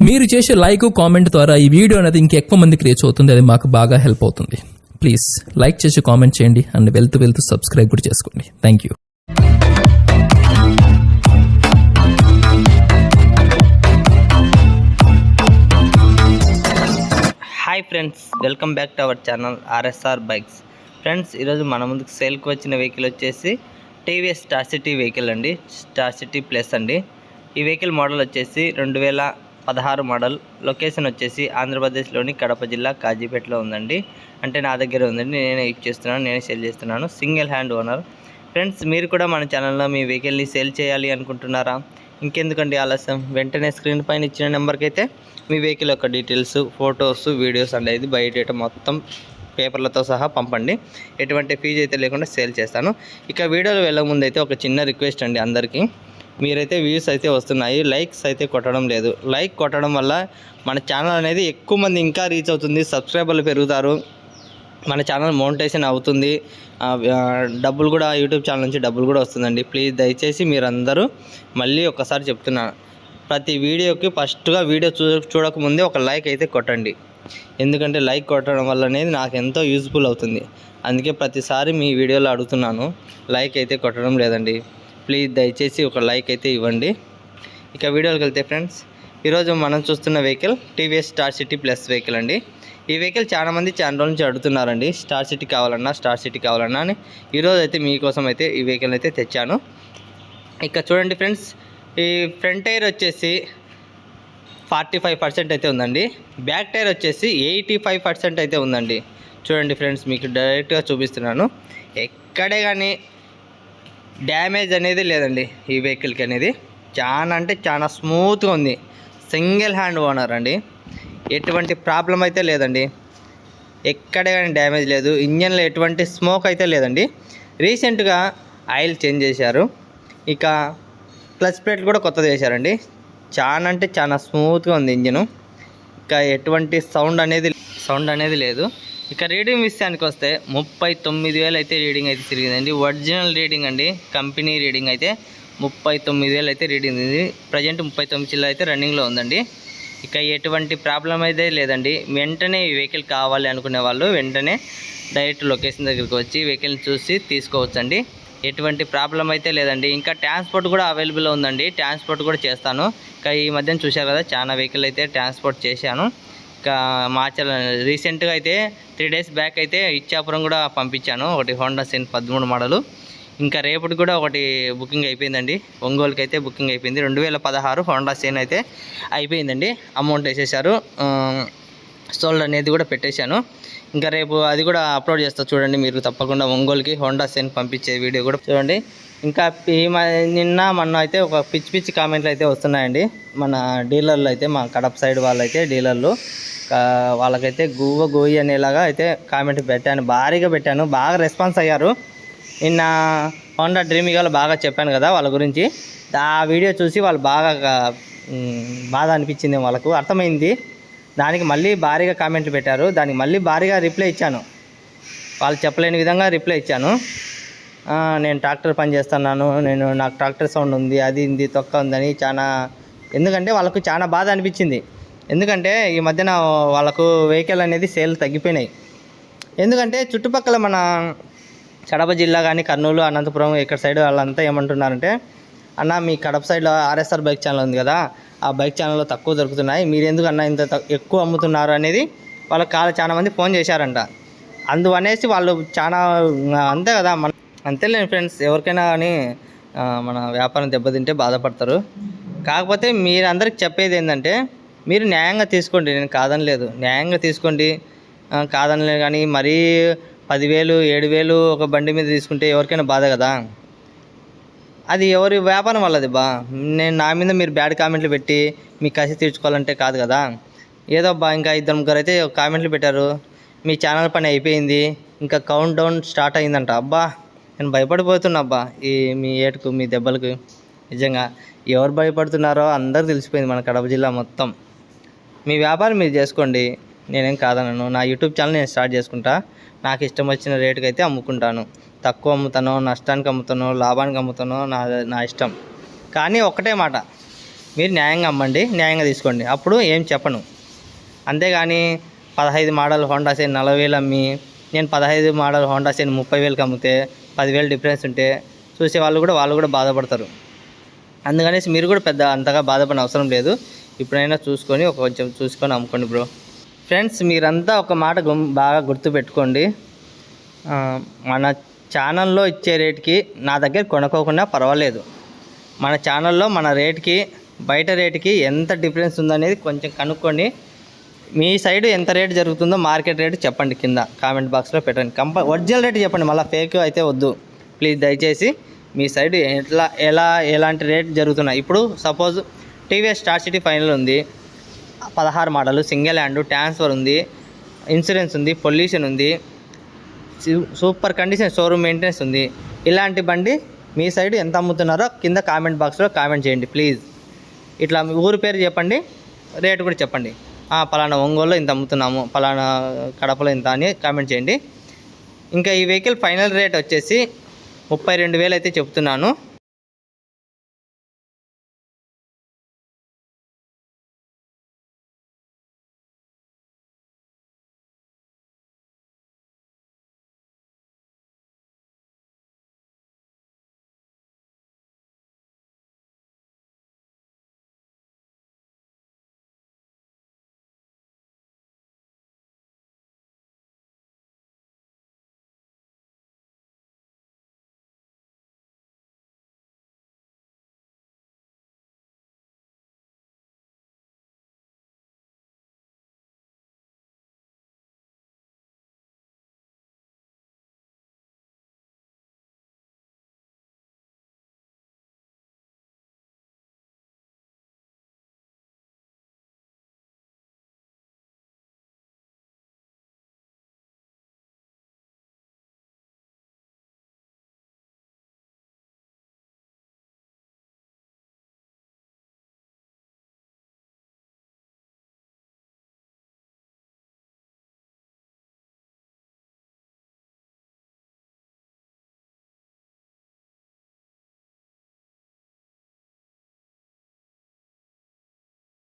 మీరు చేసే like comment ద్వారా ఈ వీడియో అనేది ఇంకెక్కువ మందికి రీచ్ అవుతుంది. అది మాకు బాగా హెల్ప్ అవుతుంది. ప్లీజ్ లైక్ చేసి కామెంట్ చేయండి అండ్ వెళ్తూ సబ్స్క్రైబ్ కూడా చేసుకోండి. Thank you. Hi friends, welcome back to our channel RSR bikes. Friends, ఈరోజు మన ముందుకు సేల్కి వచ్చిన వెహికల్ వచ్చేసి టీవీఎస్ స్టార్ సిటీ వెహికల్ అండి. స్టార్ సిటీ ప్లస్ అండి. ఈ వెహికల్ మోడల్ వచ్చేసి 2016 మోడల్. లొకేషన్ వచ్చేసి ఆంధ్రప్రదేశ్లోని కడప జిల్లా కాజీపేటలో ఉందండి. అంటే నా దగ్గర ఉందండి, నేనే యూజ్ చేస్తున్నాను, నేనే సేల్ చేస్తున్నాను. Single hand owner. ఫ్రెండ్స్, మీరు కూడా మన ఛానల్లో మీ వెహికల్ని సేల్ చేయాలి అనుకుంటున్నారా? ఇంకెందుకండి ఆలస్యం, వెంటనే స్క్రీన్ పైన ఇచ్చిన నెంబర్కి అయితే మీ వెహికల్ యొక్క డీటెయిల్స్, ఫొటోస్, వీడియోస్ అనేది బయట మొత్తం పేపర్లతో సహా పంపండి. ఎటువంటి ఫీజు అయితే లేకుండా సేల్ చేస్తాను. ఇక వీడియోలో వెళ్ళక ముందు అయితే ఒక చిన్న రిక్వెస్ట్ అండి అందరికీ. మీరైతే వ్యూస్ అయితే వస్తున్నాయి, లైక్స్ అయితే కొట్టడం లేదు. లైక్ కొట్టడం వల్ల మన ఛానల్ అనేది ఎక్కువ మంది ఇంకా రీచ్ అవుతుంది, సబ్స్క్రైబర్లు పెరుగుతారు, మన ఛానల్ మోనిటైజేషన్ అవుతుంది, డబ్బులు కూడా యూట్యూబ్ ఛానల్ నుంచి డబ్బులు కూడా వస్తుందండి. ప్లీజ్ దయచేసి మీరందరూ మళ్ళీ ఒక్కసారి చెప్తున్నాను, ప్రతి వీడియోకి ఫస్ట్గా వీడియో చూడకముందే ఒక లైక్ అయితే కొట్టండి. ఎందుకంటే లైక్ కొట్టడం వల్ల అనేది నాకు ఎంతో యూజ్ఫుల్ అవుతుంది. అందుకే ప్రతిసారి మీ వీడియోలో అడుగుతున్నాను, లైక్ అయితే కొట్టడం లేదండి. ప్లీజ్ దయచేసి ఒక లైక్ అయితే ఇవ్వండి. ఇక వీడియోకి వెళ్తే ఫ్రెండ్స్, ఈరోజు మనం చూస్తున్న vehicle TVS Star City plus vehicle అండి. ఈ వెహికల్ చాలామంది చాలా రోజుల నుంచి అడుగుతున్నారండి, స్టార్ సిటీ కావాలన్నా అని. ఈరోజు అయితే మీకోసం అయితే ఈ వెహికల్ అయితే తెచ్చాను. ఇక చూడండి ఫ్రెండ్స్, ఈ ఫ్రంట్ టైర్ వచ్చేసి 45% అయితే ఉందండి. బ్యాక్ టైర్ వచ్చేసి 85% అయితే ఉందండి. చూడండి ఫ్రెండ్స్, మీకు డైరెక్ట్గా చూపిస్తున్నాను. ఎక్కడే కానీ డ్యామేజ్ అనేది లేదండి ఈ వెహికల్కి అనేది. చాలా అంటే చాలా స్మూత్గా ఉంది. సింగిల్ హ్యాండ్ ఓనర్ అండి. ఎటువంటి ప్రాబ్లం అయితే లేదండి, ఎక్కడే కానీ డ్యామేజ్ లేదు. ఇంజన్లో ఎటువంటి స్మోక్ అయితే లేదండి. రీసెంట్గా ఆయిల్ చేంజ్ చేశారు. ఇక క్లచ్ ప్లేట్ కూడా కొత్తది వేశారండి. చాలా అంటే చాలా స్మూత్గా ఉంది ఇంజను. ఇక ఎటువంటి సౌండ్ అనేది లేదు. ఇక రీడింగ్ విషయానికి వస్తే 39,000 అయితే రీడింగ్ అయితే తిరిగిందండి. ఒరిజినల్ రీడింగ్ అండి, కంపెనీ రీడింగ్ అయితే 39,000 అయితే రీడింగ్ ఉంది. ప్రజెంట్ 39 చిల్లర అయితే రన్నింగ్లో ఉందండి. ఇక ఎటువంటి ప్రాబ్లం అయితే లేదండి. వెంటనే ఈ వెహికల్ కావాలి అనుకునే వాళ్ళు వెంటనే డైరెక్ట్ లొకేషన్ దగ్గరికి వచ్చి వెహికల్ని చూసి తీసుకోవచ్చండి. ఎటువంటి ప్రాబ్లం అయితే లేదండి. ఇంకా ట్రాన్స్పోర్ట్ కూడా అవైలబుల్ ఉందండి, ట్రాన్స్పోర్ట్ కూడా చేస్తాను. ఇంకా ఈ మధ్యన చూశారు కదా, చాలా వెహికల్ అయితే ట్రాన్స్పోర్ట్ చేశాను. ఇంకా రీసెంట్గా అయితే 3 days బ్యాక్ అయితే ఇచ్చాపురం కూడా పంపించాను. ఒకటి హోండా సైన్ 13 మోడలు. ఇంకా రేపటి కూడా ఒకటి బుకింగ్ అయిపోయిందండి. ఒంగోలుకి అయితే బుకింగ్ అయిపోయింది. 2016 హోండా సైన్ అయితే అయిపోయిందండి. అమౌంట్ వేసేసారు, సోల్డ్ అనేది కూడా పెట్టేశాను. ఇంకా రేపు అది కూడా అప్లోడ్ చేస్తా చూడండి. మీరు తప్పకుండా ఒంగోలుకి హోండా సైన్ పంపించే వీడియో కూడా చూడండి. ఇంకా నిన్న మొన్న అయితే ఒక పిచ్చి కామెంట్లు అయితే వస్తున్నాయండి. మన డీలర్లు అయితే, మా కడప సైడ్ వాళ్ళైతే డీలర్లు, వాళ్ళకైతే గోయి అనేలాగా అయితే కామెంట్ పెట్టాను, భారీగా పెట్టాను. బాగా రెస్పాన్స్ అయ్యారు. నిన్న హోండా డ్రీమ్ ఈగోలో బాగా చెప్పాను కదా వాళ్ళ గురించి. ఆ వీడియో చూసి వాళ్ళు బాగా బాధ అనిపించింది, వాళ్ళకు అర్థమైంది. దానికి మళ్ళీ భారీగా కామెంట్లు పెట్టారు. దానికి మళ్ళీ భారీగా రిప్లై ఇచ్చాను. వాళ్ళు చెప్పలేని విధంగా రిప్లై ఇచ్చాను. నేను ట్రాక్టర్ పని చేస్తున్నాను, నాకు ట్రాక్టర్ సౌండ్ ఉంది, అది ఉంది, తొక్క ఉందని ఎందుకంటే వాళ్ళకు చాలా బాధ అనిపించింది. ఎందుకంటే ఈ మధ్యన వాళ్ళకు వెహికల్ అనేది సేల్ తగ్గిపోయినాయి. ఎందుకంటే చుట్టుపక్కల మన కడప జిల్లా కానీ, కర్నూలు, అనంతపురం ఇక్కడ సైడ్ వాళ్ళంతా ఏమంటున్నారంటే, అన్న మీ కడప సైడ్లో ఆర్ఎస్ఆర్ బైక్ ఛానల్ ఉంది కదా, ఆ బైక్ ఛానల్లో తక్కువ దొరుకుతున్నాయి, మీరు ఎందుకు అన్న ఇంత ఎక్కువ అమ్ముతున్నారు అనేది వాళ్ళకి చాలా మంది ఫోన్ చేశారంట. అందువనేసి వాళ్ళు చాలా అంతే కదా, అంతేలేండి ఫ్రెండ్స్, ఎవరికైనా కానీ మన వ్యాపారం దెబ్బతింటే బాధపడతారు. కాకపోతే మీరు అందరికి చెప్పేది ఏంటంటే, మీరు న్యాయంగా తీసుకోండి, నేను కాదనలేదు, న్యాయంగా తీసుకోండి, కాదనలేదు. కానీ మరీ 10,000 7,000 ఒక బండి మీద తీసుకుంటే ఎవరికైనా బాధ కదా. అది ఎవరి వ్యాపారం వాళ్ళది నా మీద మీరు బ్యాడ్ కామెంట్లు పెట్టి మీ కసి తీర్చుకోవాలంటే కాదు కదా. ఏదో ఇంకా 2-3 అయితే కామెంట్లు పెట్టారు, మీ ఛానల్ పని అయిపోయింది, ఇంకా కౌంట్ డౌన్ స్టార్ట్ అయిందంట. నేను భయపడిపోతున్నా మీ ఏటుకు, మీ దెబ్బలకు. నిజంగా ఎవరు భయపడుతున్నారో అందరూ తెలిసిపోయింది మన కడప జిల్లా మొత్తం. మీ వ్యాపారం మీరు చేసుకోండి, నేనేం కాదనను. నా యూట్యూబ్ ఛానల్ నేను స్టార్ట్ చేసుకుంటా, నాకు ఇష్టం వచ్చిన రేటుకి అయితే అమ్ముకుంటాను. తక్కువ అమ్ముతానో, నష్టానికి అమ్ముతానో, లాభానికి అమ్ముతానో నా ఇష్టం. కానీ ఒక్కటే మాట, మీరు న్యాయంగా అమ్మండి, న్యాయంగా తీసుకోండి, అప్పుడు ఏం చెప్పను. అంతేగాని 15 మోడల్ హోండా సైన్ 40,000 అమ్మి నేను 15 మోడల్ హోండా సైన్ 30,000కి అమ్మితే 10,000 డిఫరెన్స్ ఉంటే చూసే వాళ్ళు కూడా బాధపడతారు. అందుకనేసి మీరు కూడా పెద్ద అంతగా బాధపడిన అవసరం లేదు. ఇప్పుడైనా చూసుకొని కొంచెం చూసుకొని అమ్ముకోండి బ్రో. ఫ్రెండ్స్, మీరంతా ఒక మాట బాగా గుర్తుపెట్టుకోండి. మన ఛానల్లో ఇచ్చే రేట్కి నా దగ్గర కొనుక్కోకుండా పర్వాలేదు. మన ఛానల్లో మన రేట్కి బయట రేటుకి ఎంత డిఫరెన్స్ ఉందనేది కొంచెం కనుక్కోండి. మీ సైడ్ ఎంత రేట్ జరుగుతుందో మార్కెట్ రేటు చెప్పండి, కింద కామెంట్ బాక్స్లో పెట్టండి. ఒరిజినల్ రేట్ చెప్పండి, మళ్ళీ ఫేక్ అయితే వద్దు ప్లీజ్. దయచేసి మీ సైడ్ ఎలాంటి రేట్ జరుగుతున్నాయి. ఇప్పుడు suppose TVS Star city final ఉంది, 16 మోడల్, సింగిల్ హ్యాండ్, ట్రాన్స్ఫర్ ఉంది, ఇన్సూరెన్స్ ఉంది, పొల్యూషన్ ఉంది, సూపర్ కండిషన్, షోరూమ్ మెయింటెనెన్స్ ఉంది. ఇలాంటి బండి మీ సైడ్ ఎంత అమ్ముతున్నారో కింద కామెంట్ బాక్స్లో కామెంట్ చేయండి ప్లీజ్. ఇట్లా మీ ఊరి పేరు చెప్పండి, రేటు కూడా చెప్పండి. పలానా ఒంగోలులో ఇంత అమ్ముతున్నాము, పలానా కడపలో ఇంత అని కామెంట్ చేయండి. ఇంకా ఈ వెహికల్ ఫైనల్ రేట్ వచ్చేసి 32,000 అయితే చెప్తున్నాను.